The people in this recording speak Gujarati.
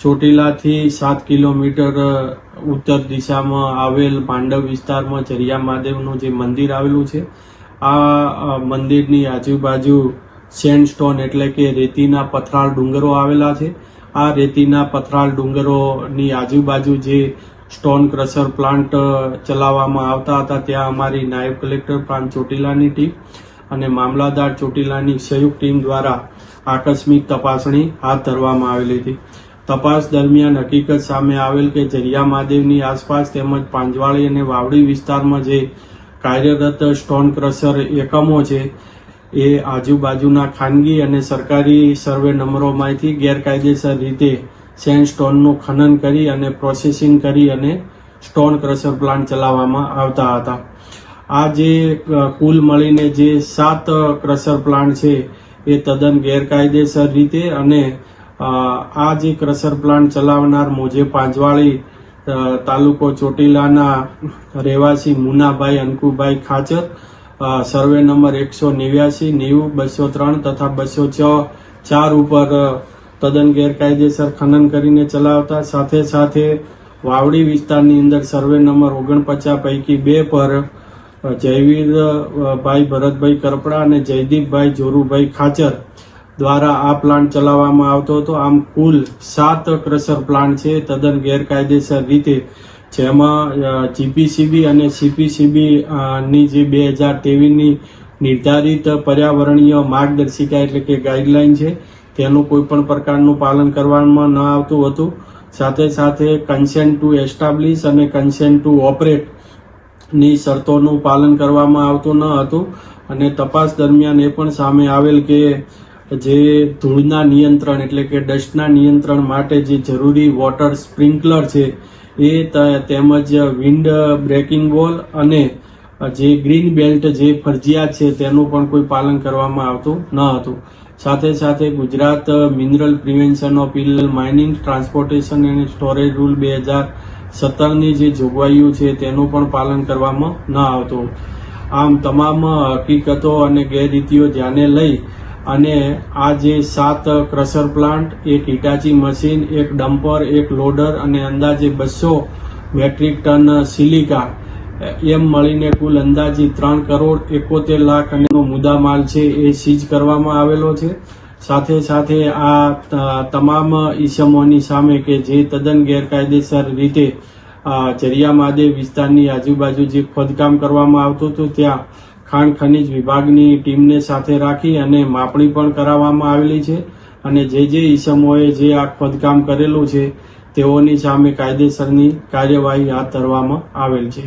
ચોટીલાથી 7 કિલોમીટર ઉત્તર દિશામાં આવેલ પાંડવ વિસ્તારમાં ચરિયા મહાદેવનું જે મંદિર આવેલું છે, આ મંદિરની આજુબાજુ સેન્ડસ્ટોન એટલે કે રેતીના પથરાળ ડુંગરો આવેલા છે. આ રેતીના પથરાળ ડુંગરોની આજુબાજુ જે સ્ટોન ક્રશર પ્લાન્ટ ચલાવવામાં આવતા હતા, ત્યાં અમારી નાયબ કલેક્ટર પ્રાંત ચોટીલાની ટીમ અને મામલાદાર ચોટીલાની સંયુક્ત ટીમ દ્વારા આકસ્મિક તપાસણી હાથ ધરવામાં આવેલી હતી. તપાસ દરમિયાન હકીકત સામે આવેલ કે ચરિયા મહાદેવની આસપાસ તેમજ પાંજવાળી અને વાવડી વિસ્તારમાં જે કાર્યરત સ્ટોન ક્રશર એકમો છે, એ આજુબાજુના ખાનગી અને સરકારી સર્વે નંબરોમાંથી ગેરકાયદેસર રીતે સેન્ડસ્ટોનનું ખનન કરી અને પ્રોસેસિંગ કરી અને સ્ટોન ક્રશર પ્લાન્ટ ચલાવવામાં આવતા હતા. આ જે કુલ મળીને જે 7 ક્રશર પ્લાન્ટ છે, એ તદ્દન ગેરકાયદેસર રીતે અને આ જે ક્રશર પ્લાન્ટ ચલાવનાર મોજે પાંજવાળી તાલુકો ચોટીલાના રહેવાસી મુનાભાઈ અંકુભાઈ ખાચર, સર્વે નંબર 189, 90, 203 તથા 204 ઉપર તદ્દન ગેરકાયદેસર ખનન કરીને ચલાવતા, સાથે સાથે વાવડી વિસ્તારની અંદર સર્વે નંબર 49 પૈકી 2 પર જયવીરભાઈ ભરતભાઈ કરપડા અને જયદીપભાઈ જોરુભાઈ ખાચર દ્વારા આ પ્લાન્ટ ચલાવવામાં આવતો હતો. આમ કુલ 7 ક્રશર પ્લાન્ટ છે તદ્દન ગેરકાયદેસર રીતે, જેમાં જીપીસીબી અને સીપીસીબી ની જે 2023ની નિર્ધારિત પર્યાવરણીય માર્ગદર્શિકા એટલે કે ગાઈડલાઈન છે, તેનું કોઈ પણ પ્રકારનું પાલન કરવામાં ન આવતું હતું. સાથે સાથે કન્સેન્ટ ટુ એસ્ટાબ્લિશ અને કન્સેન્ટ ટુ ઓપરેટ ની શરતોનું પાલન કરવામાં આવતું ન હતું. અને તપાસ દરમિયાન એ પણ સામે આવેલ કે જે ધૂળના નિયંત્રણ એટલે કે ડસ્ટના નિયંત્રણ માટે જે જરૂરી વોટર સ્પ્રિંકલર છે, એ તેમજ વિન્ડ બ્રેકિંગ વોલ અને જે ગ્રીન બેલ્ટ જે ફરજિયાત છે, તેનું પણ કોઈ પાલન કરવામાં આવતું ન હતું. સાથે સાથે Gujarat mineral prevention of illegal mining, transportation અને સ્ટોરેજ રૂલ 2017ની જે જોગવાઈઓ છે, તેનું પણ પાલન કરવામાં ન આવતું. આમ તમામ હકીકતો અને ગેરરીતિઓ ધ્યાને લઈ અને આ જે 7 ક્રશર પ્લાન્ટ, એક હિટાચી મશીન, એક ડમ્પર, એક લોડર અને અંદાજે 200 મેટ્રિક ટન સિલિકા, એમ મળીને કુલ અંદાજે 3,71,00,000 અને મુદ્દામાલ છે એ સીઝ કરવામાં આવેલો છે. સાથે સાથે આ તમામ ઈસમોની સામે કે જે તદ્દન ગેરકાયદેસર રીતે ચરિયા મહાદેવ વિસ્તારની આજુબાજુ જે ખોદકામ કરવામાં આવતું હતું, ત્યાં ખાણ ખનીજ વિભાગની ટીમને સાથે રાખી અને માપણી પણ કરાવવામાં આવેલી છે. અને જે ઈસમોએ જે આ ખોદકામ કરેલું છે, તેઓની સામે કાયદેસરની કાર્યવાહી હાથ ધરવામાં આવેલ છે.